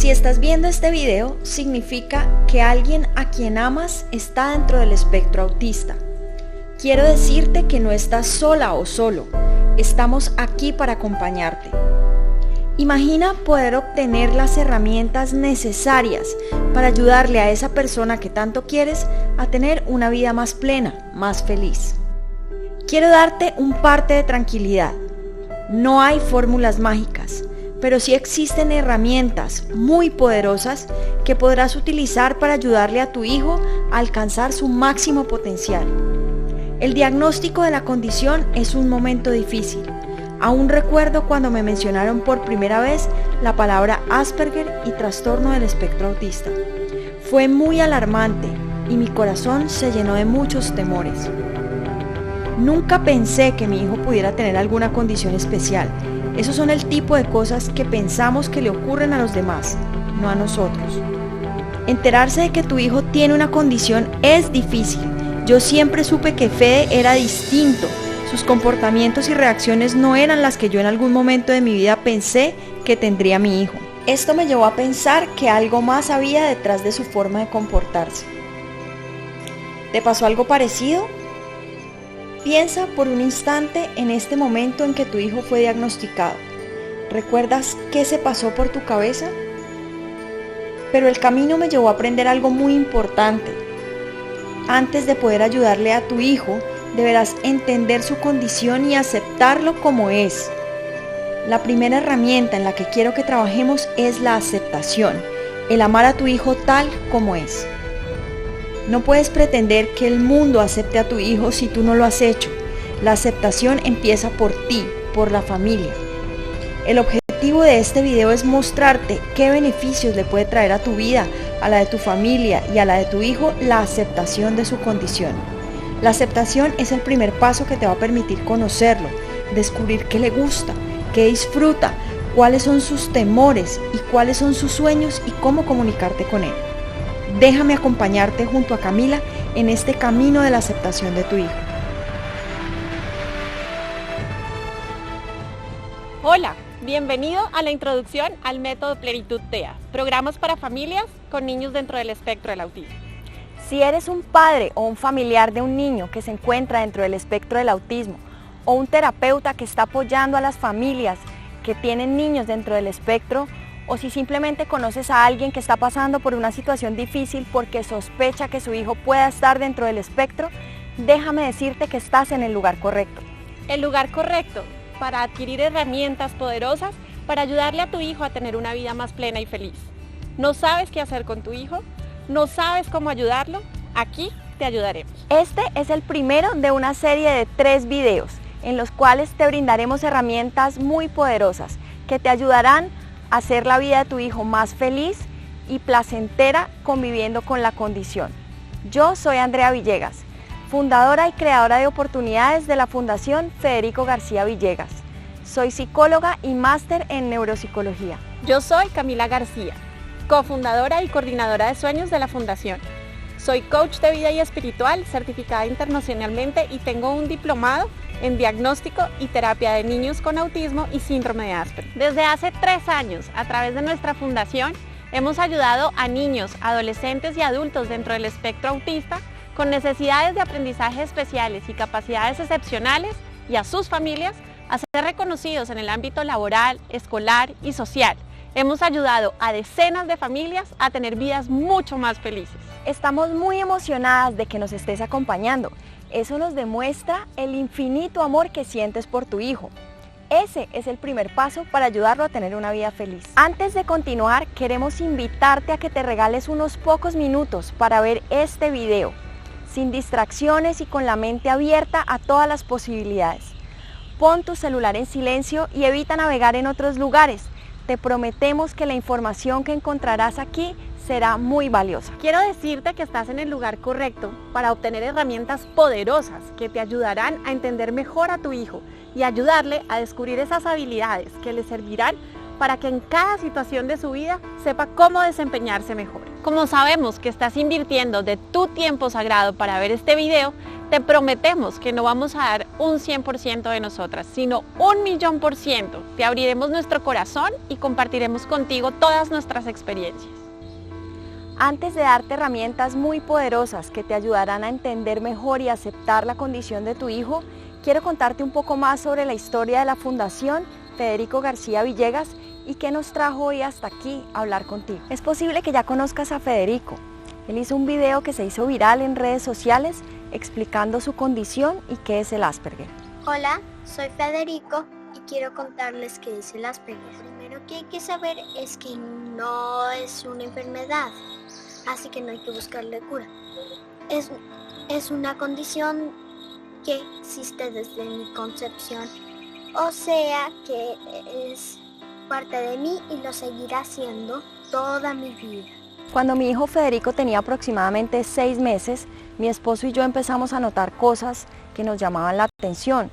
Si estás viendo este video, significa que alguien a quien amas está dentro del espectro autista. Quiero decirte que no estás sola o solo, estamos aquí para acompañarte. Imagina poder obtener las herramientas necesarias para ayudarle a esa persona que tanto quieres a tener una vida más plena, más feliz. Quiero darte un parte de tranquilidad. No hay fórmulas mágicas, pero sí existen herramientas muy poderosas que podrás utilizar para ayudarle a tu hijo a alcanzar su máximo potencial. El diagnóstico de la condición es un momento difícil. Aún recuerdo cuando me mencionaron por primera vez la palabra Asperger y trastorno del espectro autista. Fue muy alarmante y mi corazón se llenó de muchos temores. Nunca pensé que mi hijo pudiera tener alguna condición especial. Esos son el tipo de cosas que pensamos que le ocurren a los demás, no a nosotros. Enterarse de que tu hijo tiene una condición es difícil. Yo siempre supe que Fede era distinto. Sus comportamientos y reacciones no eran las que yo en algún momento de mi vida pensé que tendría mi hijo. Esto me llevó a pensar que algo más había detrás de su forma de comportarse. ¿Te pasó algo parecido? Piensa por un instante en este momento en que tu hijo fue diagnosticado. ¿Recuerdas qué se pasó por tu cabeza? Pero el camino me llevó a aprender algo muy importante. Antes de poder ayudarle a tu hijo, deberás entender su condición y aceptarlo como es. La primera herramienta en la que quiero que trabajemos es la aceptación, el amar a tu hijo tal como es. No puedes pretender que el mundo acepte a tu hijo si tú no lo has hecho. La aceptación empieza por ti, por la familia. El objetivo de este video es mostrarte qué beneficios le puede traer a tu vida, a la de tu familia y a la de tu hijo la aceptación de su condición. La aceptación es el primer paso que te va a permitir conocerlo, descubrir qué le gusta, qué disfruta, cuáles son sus temores y cuáles son sus sueños y cómo comunicarte con él. Déjame acompañarte junto a Camila en este camino de la aceptación de tu hijo. Hola, bienvenido a la introducción al método Plenitud TEA, programas para familias con niños dentro del espectro del autismo. Si eres un padre o un familiar de un niño que se encuentra dentro del espectro del autismo o un terapeuta que está apoyando a las familias que tienen niños dentro del espectro, o si simplemente conoces a alguien que está pasando por una situación difícil porque sospecha que su hijo pueda estar dentro del espectro, déjame decirte que estás en el lugar correcto. El lugar correcto para adquirir herramientas poderosas para ayudarle a tu hijo a tener una vida más plena y feliz. ¿No sabes qué hacer con tu hijo? ¿No sabes cómo ayudarlo? Aquí te ayudaremos. Este es el primero de una serie de 3 videos en los cuales te brindaremos herramientas muy poderosas que te ayudarán a hacer la vida de tu hijo más feliz y placentera conviviendo con la condición. Yo soy Andrea Villegas, fundadora y creadora de oportunidades de la Fundación Federico García Villegas. Soy psicóloga y máster en neuropsicología. Yo soy Camila García, cofundadora y coordinadora de sueños de la Fundación. Soy coach de vida y espiritual, certificada internacionalmente y tengo un diplomado en diagnóstico y terapia de niños con autismo y síndrome de Asperger. Desde hace 3 años, a través de nuestra fundación, hemos ayudado a niños, adolescentes y adultos dentro del espectro autista con necesidades de aprendizaje especiales y capacidades excepcionales y a sus familias a ser reconocidos en el ámbito laboral, escolar y social. Hemos ayudado a decenas de familias a tener vidas mucho más felices. Estamos muy emocionadas de que nos estés acompañando. Eso nos demuestra el infinito amor que sientes por tu hijo. Ese es el primer paso para ayudarlo a tener una vida feliz. Antes de continuar, queremos invitarte a que te regales unos pocos minutos para ver este video, sin distracciones y con la mente abierta a todas las posibilidades. Pon tu celular en silencio y evita navegar en otros lugares. Te prometemos que la información que encontrarás aquí será muy valiosa. Quiero decirte que estás en el lugar correcto para obtener herramientas poderosas que te ayudarán a entender mejor a tu hijo y ayudarle a descubrir esas habilidades que le servirán para que en cada situación de su vida sepa cómo desempeñarse mejor. Como sabemos que estás invirtiendo de tu tiempo sagrado para ver este video, te prometemos que no vamos a dar un 100% de nosotras, sino 1.000.000%. Te abriremos nuestro corazón y compartiremos contigo todas nuestras experiencias. Antes de darte herramientas muy poderosas que te ayudarán a entender mejor y aceptar la condición de tu hijo, quiero contarte un poco más sobre la historia de la Fundación Federico García Villegas y qué nos trajo hoy hasta aquí a hablar contigo. Es posible que ya conozcas a Federico. Él hizo un video que se hizo viral en redes sociales explicando su condición y qué es el Asperger. Hola, soy Federico y quiero contarles qué es el Asperger. Lo primero que hay que saber es que no es una enfermedad, así que no hay que buscarle cura. Es una condición que existe desde mi concepción, o sea que es parte de mí y lo seguirá siendo toda mi vida. Cuando mi hijo Federico tenía aproximadamente 6 meses, mi esposo y yo empezamos a notar cosas que nos llamaban la atención,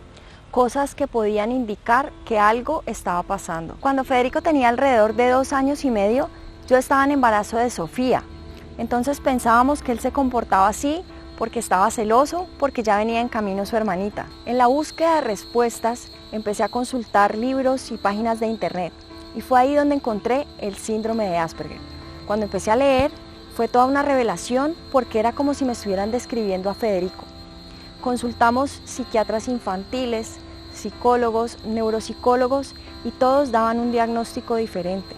cosas que podían indicar que algo estaba pasando. Cuando Federico tenía alrededor de 2 años y medio, yo estaba en embarazo de Sofía. Entonces pensábamos que él se comportaba así porque estaba celoso, porque ya venía en camino su hermanita. En la búsqueda de respuestas, empecé a consultar libros y páginas de internet y fue ahí donde encontré el síndrome de Asperger. Cuando empecé a leer, fue toda una revelación porque era como si me estuvieran describiendo a Federico. Consultamos psiquiatras infantiles, psicólogos, neuropsicólogos y todos daban un diagnóstico diferente.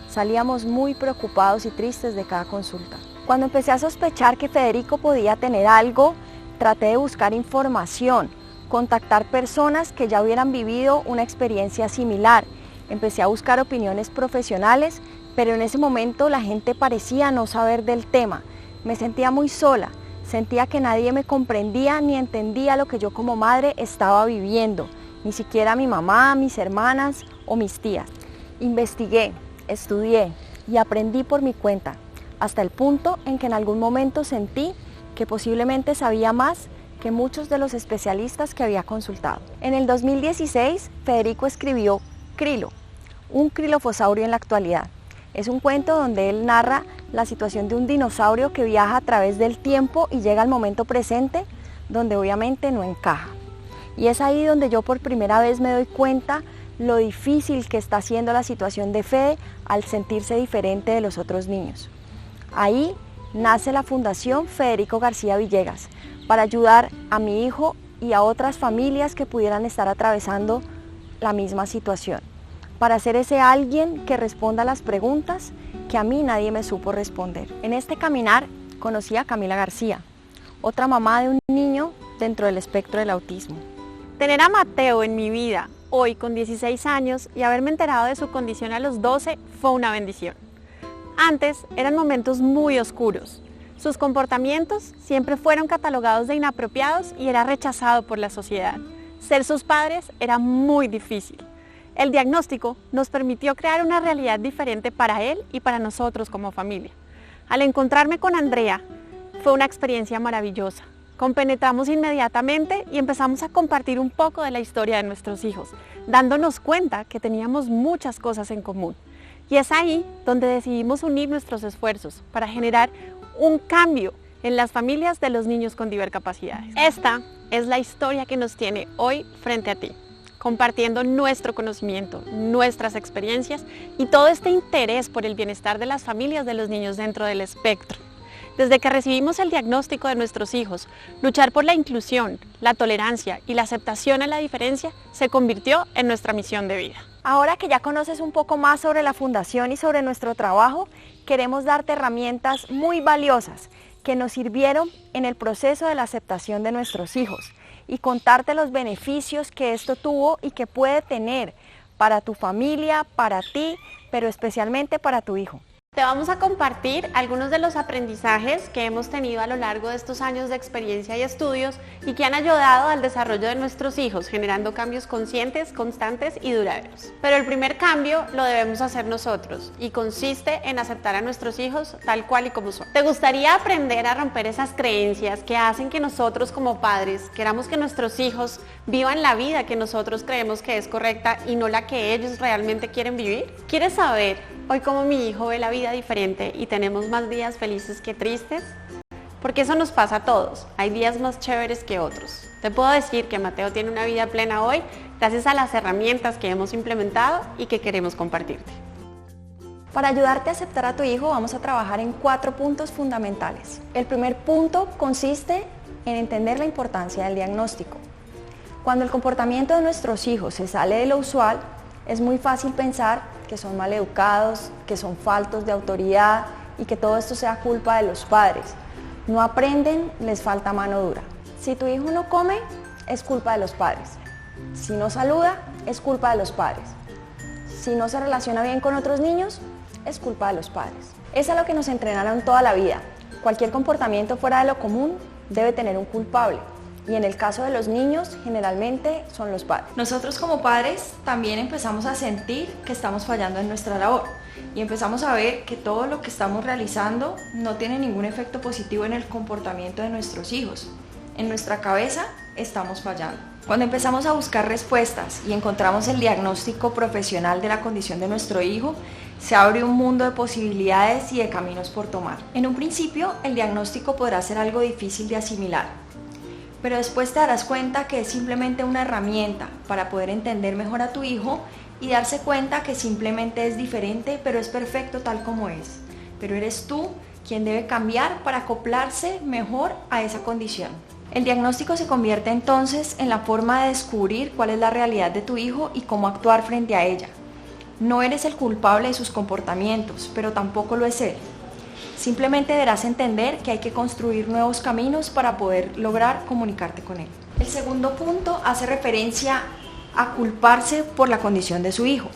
Salíamos muy preocupados y tristes de cada consulta. Cuando empecé a sospechar que Federico podía tener algo, traté de buscar información, contactar personas que ya hubieran vivido una experiencia similar. Empecé a buscar opiniones profesionales, pero en ese momento la gente parecía no saber del tema. Me sentía muy sola, sentía que nadie me comprendía ni entendía lo que yo como madre estaba viviendo, ni siquiera mi mamá, mis hermanas o mis tías. Investigué, estudié y aprendí por mi cuenta, hasta el punto en que en algún momento sentí que posiblemente sabía más que muchos de los especialistas que había consultado. En el 2016, Federico escribió Krilo, un crilofosaurio en la actualidad. Es un cuento donde él narra la situación de un dinosaurio que viaja a través del tiempo y llega al momento presente, donde obviamente no encaja. Y es ahí donde yo por primera vez me doy cuenta lo difícil que está siendo la situación de Fede al sentirse diferente de los otros niños. Ahí nace la Fundación Federico García Villegas para ayudar a mi hijo y a otras familias que pudieran estar atravesando la misma situación, para ser ese alguien que responda a las preguntas que a mí nadie me supo responder. En este caminar conocí a Camila García, otra mamá de un niño dentro del espectro del autismo. Tener a Mateo en mi vida hoy con 16 años y haberme enterado de su condición a los 12 fue una bendición. Antes eran momentos muy oscuros. Sus comportamientos siempre fueron catalogados de inapropiados y era rechazado por la sociedad. Ser sus padres era muy difícil. El diagnóstico nos permitió crear una realidad diferente para él y para nosotros como familia. Al encontrarme con Andrea, fue una experiencia maravillosa. Compenetramos inmediatamente y empezamos a compartir un poco de la historia de nuestros hijos, dándonos cuenta que teníamos muchas cosas en común. Y es ahí donde decidimos unir nuestros esfuerzos para generar un cambio en las familias de los niños con discapacidades. Esta es la historia que nos tiene hoy frente a ti, compartiendo nuestro conocimiento, nuestras experiencias y todo este interés por el bienestar de las familias de los niños dentro del espectro. Desde que recibimos el diagnóstico de nuestros hijos, luchar por la inclusión, la tolerancia y la aceptación a la diferencia se convirtió en nuestra misión de vida. Ahora que ya conoces un poco más sobre la Fundación y sobre nuestro trabajo, queremos darte herramientas muy valiosas que nos sirvieron en el proceso de la aceptación de nuestros hijos y contarte los beneficios que esto tuvo y que puede tener para tu familia, para ti, pero especialmente para tu hijo. Te vamos a compartir algunos de los aprendizajes que hemos tenido a lo largo de estos años de experiencia y estudios y que han ayudado al desarrollo de nuestros hijos, generando cambios conscientes, constantes y duraderos. Pero el primer cambio lo debemos hacer nosotros y consiste en aceptar a nuestros hijos tal cual y como son. ¿Te gustaría aprender a romper esas creencias que hacen que nosotros como padres queramos que nuestros hijos vivan la vida que nosotros creemos que es correcta y no la que ellos realmente quieren vivir? ¿Quieres saber hoy cómo mi hijo ve la vida diferente y tenemos más días felices que tristes? Porque eso nos pasa a todos, hay días más chéveres que otros. Te puedo decir que Mateo tiene una vida plena hoy gracias a las herramientas que hemos implementado y que queremos compartirte. Para ayudarte a aceptar a tu hijo vamos a trabajar en 4 puntos fundamentales. El primer punto consiste en entender la importancia del diagnóstico. Cuando el comportamiento de nuestros hijos se sale de lo usual, es muy fácil pensar que son maleducados, que son faltos de autoridad y que todo esto sea culpa de los padres. No aprenden, les falta mano dura. Si tu hijo no come, es culpa de los padres. Si no saluda, es culpa de los padres. Si no se relaciona bien con otros niños, es culpa de los padres. Es a lo que nos entrenaron toda la vida. Cualquier comportamiento fuera de lo común debe tener un culpable. Y en el caso de los niños, generalmente son los padres. Nosotros como padres también empezamos a sentir que estamos fallando en nuestra labor y empezamos a ver que todo lo que estamos realizando no tiene ningún efecto positivo en el comportamiento de nuestros hijos. En nuestra cabeza estamos fallando. Cuando empezamos a buscar respuestas y encontramos el diagnóstico profesional de la condición de nuestro hijo, se abre un mundo de posibilidades y de caminos por tomar. En un principio, el diagnóstico podrá ser algo difícil de asimilar, pero después te darás cuenta que es simplemente una herramienta para poder entender mejor a tu hijo y darse cuenta que simplemente es diferente, pero es perfecto tal como es. Pero eres tú quien debe cambiar para acoplarse mejor a esa condición. El diagnóstico se convierte entonces en la forma de descubrir cuál es la realidad de tu hijo y cómo actuar frente a ella. No eres el culpable de sus comportamientos, pero tampoco lo es él. Simplemente deberás entender que hay que construir nuevos caminos para poder lograr comunicarte con él. El segundo punto hace referencia a culparse por la condición de su hijo.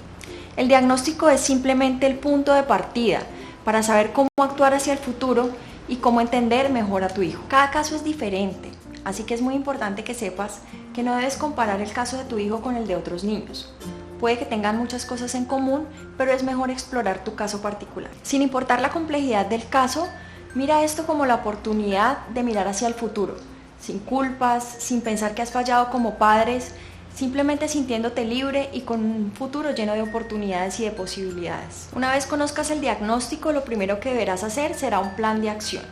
El diagnóstico es simplemente el punto de partida para saber cómo actuar hacia el futuro y cómo entender mejor a tu hijo. Cada caso es diferente, así que es muy importante que sepas que no debes comparar el caso de tu hijo con el de otros niños. Puede que tengan muchas cosas en común, pero es mejor explorar tu caso particular. Sin importar la complejidad del caso, mira esto como la oportunidad de mirar hacia el futuro, sin culpas, sin pensar que has fallado como padres, simplemente sintiéndote libre y con un futuro lleno de oportunidades y de posibilidades. Una vez conozcas el diagnóstico, lo primero que deberás hacer será un plan de acción.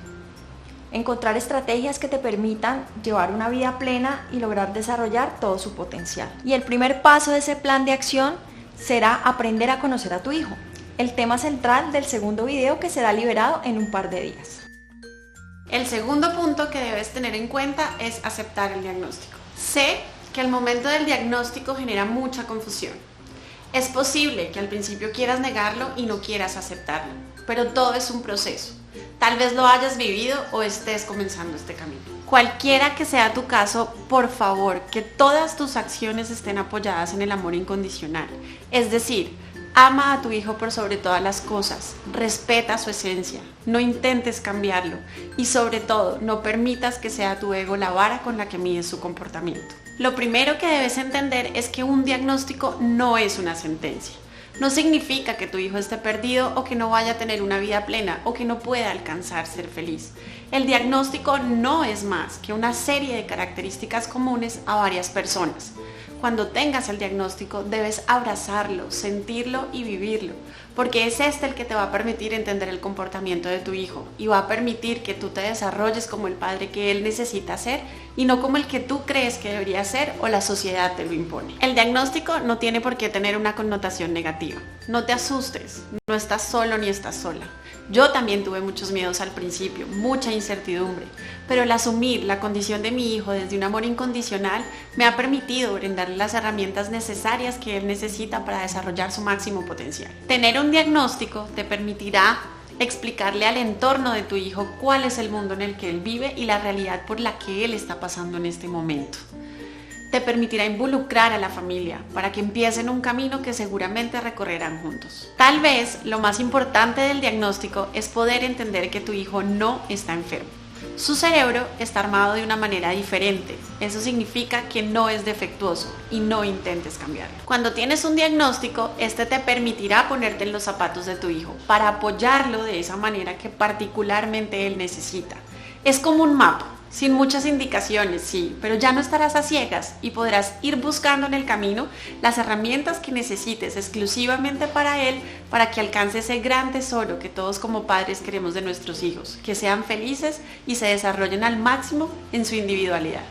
Encontrar estrategias que te permitan llevar una vida plena y lograr desarrollar todo su potencial. Y el primer paso de ese plan de acción será aprender a conocer a tu hijo, el tema central del segundo video que será liberado en un par de días. El segundo punto que debes tener en cuenta es aceptar el diagnóstico. Sé que el momento del diagnóstico genera mucha confusión. Es posible que al principio quieras negarlo y no quieras aceptarlo, pero todo es un proceso. Tal vez lo hayas vivido o estés comenzando este camino. Cualquiera que sea tu caso, por favor, que todas tus acciones estén apoyadas en el amor incondicional. Es decir, ama a tu hijo por sobre todas las cosas, respeta su esencia, no intentes cambiarlo y sobre todo, no permitas que sea tu ego la vara con la que mides su comportamiento. Lo primero que debes entender es que un diagnóstico no es una sentencia. No significa que tu hijo esté perdido o que no vaya a tener una vida plena o que no pueda alcanzar ser feliz. El diagnóstico no es más que una serie de características comunes a varias personas. Cuando tengas el diagnóstico debes abrazarlo, sentirlo y vivirlo, porque es este el que te va a permitir entender el comportamiento de tu hijo y va a permitir que tú te desarrolles como el padre que él necesita ser y no como el que tú crees que debería ser o la sociedad te lo impone. El diagnóstico no tiene por qué tener una connotación negativa. No te asustes, no estás solo ni estás sola. Yo también tuve muchos miedos al principio, mucha incertidumbre, pero el asumir la condición de mi hijo desde un amor incondicional me ha permitido brindarle las herramientas necesarias que él necesita para desarrollar su máximo potencial. Tener un diagnóstico te permitirá explicarle al entorno de tu hijo cuál es el mundo en el que él vive y la realidad por la que él está pasando en este momento. te permitirá involucrar a la familia para que empiecen un camino que seguramente recorrerán juntos. Tal vez lo más importante del diagnóstico es poder entender que tu hijo no está enfermo. Su cerebro está armado de una manera diferente. Eso significa que no es defectuoso y no intentes cambiarlo. Cuando tienes un diagnóstico, este te permitirá ponerte en los zapatos de tu hijo para apoyarlo de esa manera que particularmente él necesita. Es como un mapa, sin muchas indicaciones, sí, pero ya no estarás a ciegas y podrás ir buscando en el camino las herramientas que necesites exclusivamente para él, para que alcance ese gran tesoro que todos como padres queremos de nuestros hijos, que sean felices y se desarrollen al máximo en su individualidad.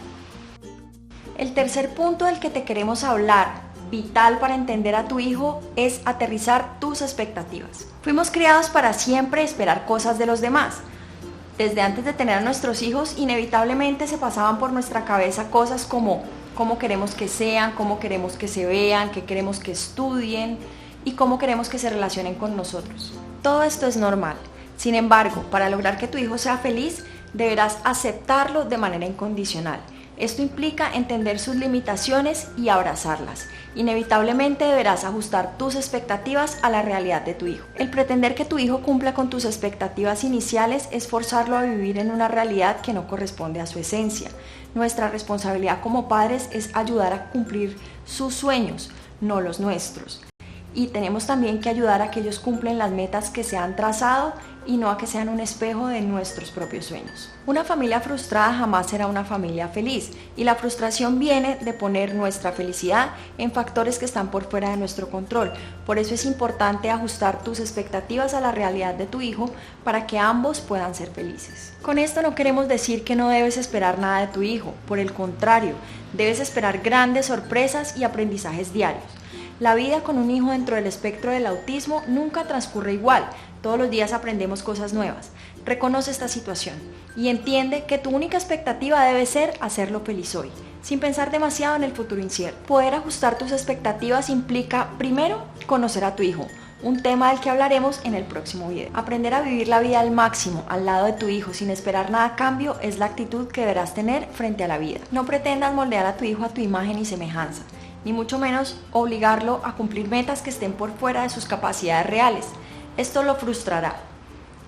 El tercer punto del que te queremos hablar, vital para entender a tu hijo, es aterrizar tus expectativas. Fuimos criados para siempre esperar cosas de los demás. Desde antes de tener a nuestros hijos, inevitablemente se pasaban por nuestra cabeza cosas como cómo queremos que sean, cómo queremos que se vean, qué queremos que estudien y cómo queremos que se relacionen con nosotros. Todo esto es normal. Sin embargo, para lograr que tu hijo sea feliz, deberás aceptarlo de manera incondicional. Esto implica entender sus limitaciones y abrazarlas. Inevitablemente deberás ajustar tus expectativas a la realidad de tu hijo. El pretender que tu hijo cumpla con tus expectativas iniciales es forzarlo a vivir en una realidad que no corresponde a su esencia. Nuestra responsabilidad como padres es ayudar a cumplir sus sueños, no los nuestros. Y tenemos también que ayudar a que ellos cumplen las metas que se han trazado y no a que sean un espejo de nuestros propios sueños. Una familia frustrada jamás será una familia feliz, y la frustración viene de poner nuestra felicidad en factores que están por fuera de nuestro control. Por eso es importante ajustar tus expectativas a la realidad de tu hijo para que ambos puedan ser felices. Con esto no queremos decir que no debes esperar nada de tu hijo, por el contrario, debes esperar grandes sorpresas y aprendizajes diarios. La vida con un hijo dentro del espectro del autismo nunca transcurre igual. Todos los días aprendemos cosas nuevas. Reconoce esta situación y entiende que tu única expectativa debe ser hacerlo feliz hoy, sin pensar demasiado en el futuro incierto. Poder ajustar tus expectativas implica, primero, conocer a tu hijo, un tema del que hablaremos en el próximo video. Aprender a vivir la vida al máximo, al lado de tu hijo, sin esperar nada a cambio, es la actitud que deberás tener frente a la vida. No pretendas moldear a tu hijo a tu imagen y semejanza, ni mucho menos obligarlo a cumplir metas que estén por fuera de sus capacidades reales. Esto lo frustrará.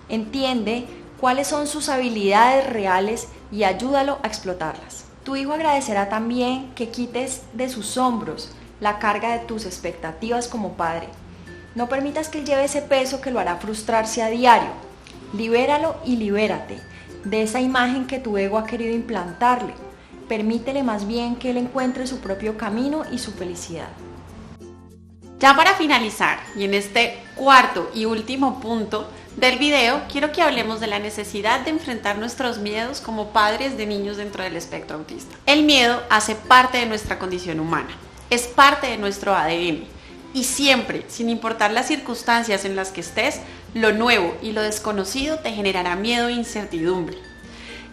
Entiende cuáles son sus habilidades reales y ayúdalo a explotarlas. Tu hijo agradecerá también que quites de sus hombros la carga de tus expectativas como padre. No permitas que él lleve ese peso que lo hará frustrarse a diario. Libéralo y libérate de esa imagen que tu ego ha querido implantarle. Permítele más bien que él encuentre su propio camino y su felicidad. Ya para finalizar, y en este cuarto y último punto del video, quiero que hablemos de la necesidad de enfrentar nuestros miedos como padres de niños dentro del espectro autista. El miedo hace parte de nuestra condición humana, es parte de nuestro ADN, y siempre, sin importar las circunstancias en las que estés, lo nuevo y lo desconocido te generará miedo e incertidumbre.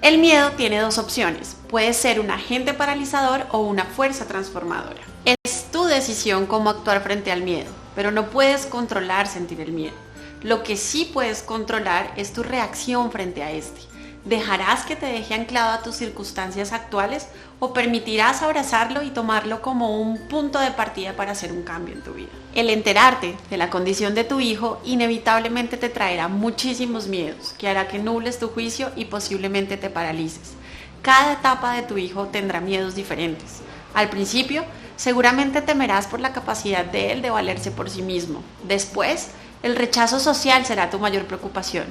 El miedo tiene dos opciones, puede ser un agente paralizador o una fuerza transformadora. Es tu decisión cómo actuar frente al miedo, pero no puedes controlar sentir el miedo. Lo que sí puedes controlar es tu reacción frente a este. ¿Dejarás que te deje anclado a tus circunstancias actuales o permitirás abrazarlo y tomarlo como un punto de partida para hacer un cambio en tu vida? El enterarte de la condición de tu hijo inevitablemente te traerá muchísimos miedos, que hará que nubles tu juicio y posiblemente te paralices. Cada etapa de tu hijo tendrá miedos diferentes. Al principio, seguramente temerás por la capacidad de él de valerse por sí mismo. Después, el rechazo social será tu mayor preocupación.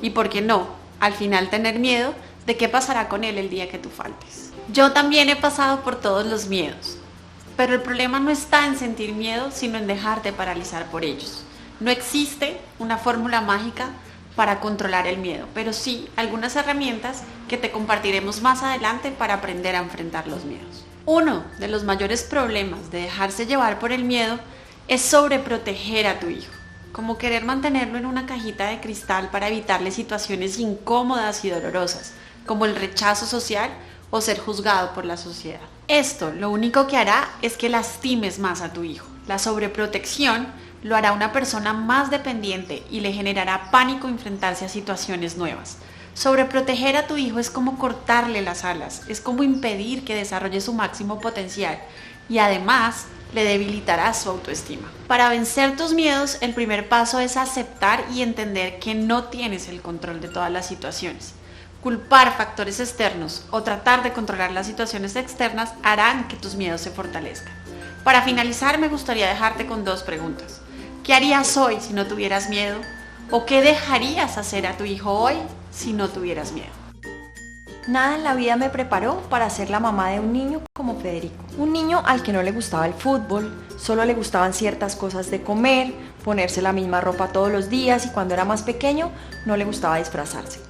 Y ¿por qué no? Al final tener miedo de qué pasará con él el día que tú faltes. Yo también he pasado por todos los miedos, pero el problema no está en sentir miedo, sino en dejarte paralizar por ellos. No existe una fórmula mágica para controlar el miedo, pero sí algunas herramientas que te compartiremos más adelante para aprender a enfrentar los miedos. Uno de los mayores problemas de dejarse llevar por el miedo es sobreproteger a tu hijo, como querer mantenerlo en una cajita de cristal para evitarle situaciones incómodas y dolorosas, como el rechazo social o ser juzgado por la sociedad. Esto lo único que hará es que lastimes más a tu hijo. La sobreprotección lo hará una persona más dependiente y le generará pánico enfrentarse a situaciones nuevas. Sobreproteger a tu hijo es como cortarle las alas, es como impedir que desarrolle su máximo potencial y además le debilitarás su autoestima. Para vencer tus miedos, el primer paso es aceptar y entender que no tienes el control de todas las situaciones. Culpar factores externos o tratar de controlar las situaciones externas harán que tus miedos se fortalezcan. Para finalizar, me gustaría dejarte con 2 preguntas. ¿Qué harías hoy si no tuvieras miedo? ¿O qué dejarías hacer a tu hijo hoy si no tuvieras miedo? Nada en la vida me preparó para ser la mamá de un niño como Federico. Un niño al que no le gustaba el fútbol, solo le gustaban ciertas cosas de comer, ponerse la misma ropa todos los días y cuando era más pequeño no le gustaba disfrazarse.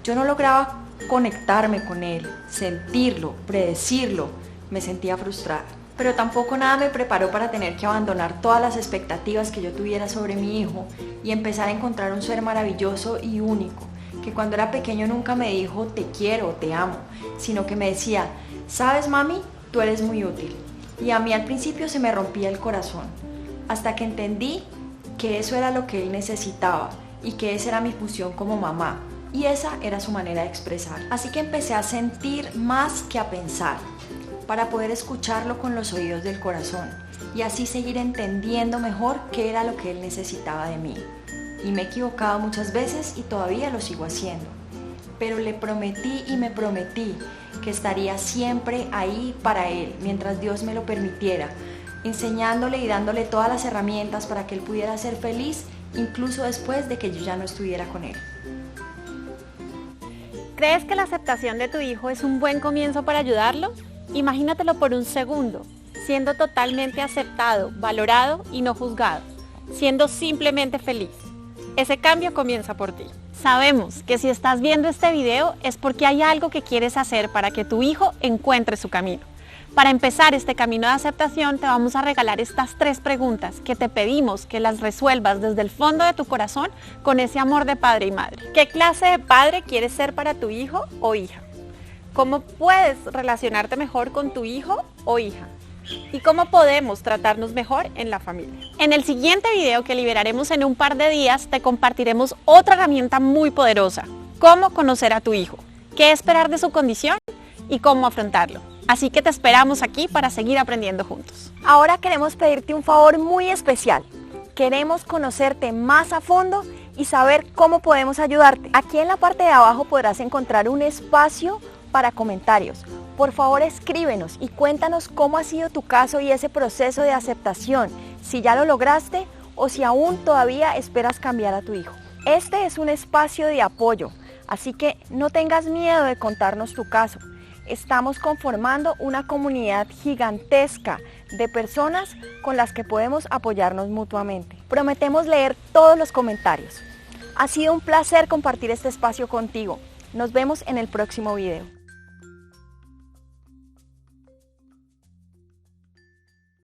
Yo no lograba conectarme con él, sentirlo, predecirlo, me sentía frustrada. Pero tampoco nada me preparó para tener que abandonar todas las expectativas que yo tuviera sobre mi hijo y empezar a encontrar un ser maravilloso y único, que cuando era pequeño nunca me dijo te quiero o te amo, sino que me decía, sabes mami, tú eres muy útil. Y a mí al principio se me rompía el corazón, hasta que entendí que eso era lo que él necesitaba y que esa era mi función como mamá, y esa era su manera de expresar. Así que empecé a sentir más que a pensar, para poder escucharlo con los oídos del corazón y así seguir entendiendo mejor qué era lo que él necesitaba de mí. Y me he equivocado muchas veces y todavía lo sigo haciendo, pero le prometí y me prometí que estaría siempre ahí para él mientras Dios me lo permitiera, enseñándole y dándole todas las herramientas para que él pudiera ser feliz incluso después de que yo ya no estuviera con él. ¿Crees que la aceptación de tu hijo es un buen comienzo para ayudarlo? Imagínatelo por un segundo, siendo totalmente aceptado, valorado y no juzgado, siendo simplemente feliz. Ese cambio comienza por ti. Sabemos que si estás viendo este video es porque hay algo que quieres hacer para que tu hijo encuentre su camino. Para empezar este camino de aceptación te vamos a regalar estas 3 preguntas que te pedimos que las resuelvas desde el fondo de tu corazón con ese amor de padre y madre. ¿Qué clase de padre quieres ser para tu hijo o hija? ¿Cómo puedes relacionarte mejor con tu hijo o hija? ¿Y cómo podemos tratarnos mejor en la familia? En el siguiente video que liberaremos en un par de días te compartiremos otra herramienta muy poderosa. Cómo conocer a tu hijo, qué esperar de su condición y cómo afrontarlo. Así que te esperamos aquí para seguir aprendiendo juntos. Ahora queremos pedirte un favor muy especial. Queremos conocerte más a fondo y saber cómo podemos ayudarte. Aquí en la parte de abajo podrás encontrar un espacio para comentarios. Por favor escríbenos y cuéntanos cómo ha sido tu caso y ese proceso de aceptación, si ya lo lograste o si aún todavía esperas cambiar a tu hijo. Este es un espacio de apoyo, así que no tengas miedo de contarnos tu caso. Estamos conformando una comunidad gigantesca de personas con las que podemos apoyarnos mutuamente. Prometemos leer todos los comentarios. Ha sido un placer compartir este espacio contigo. Nos vemos en el próximo video.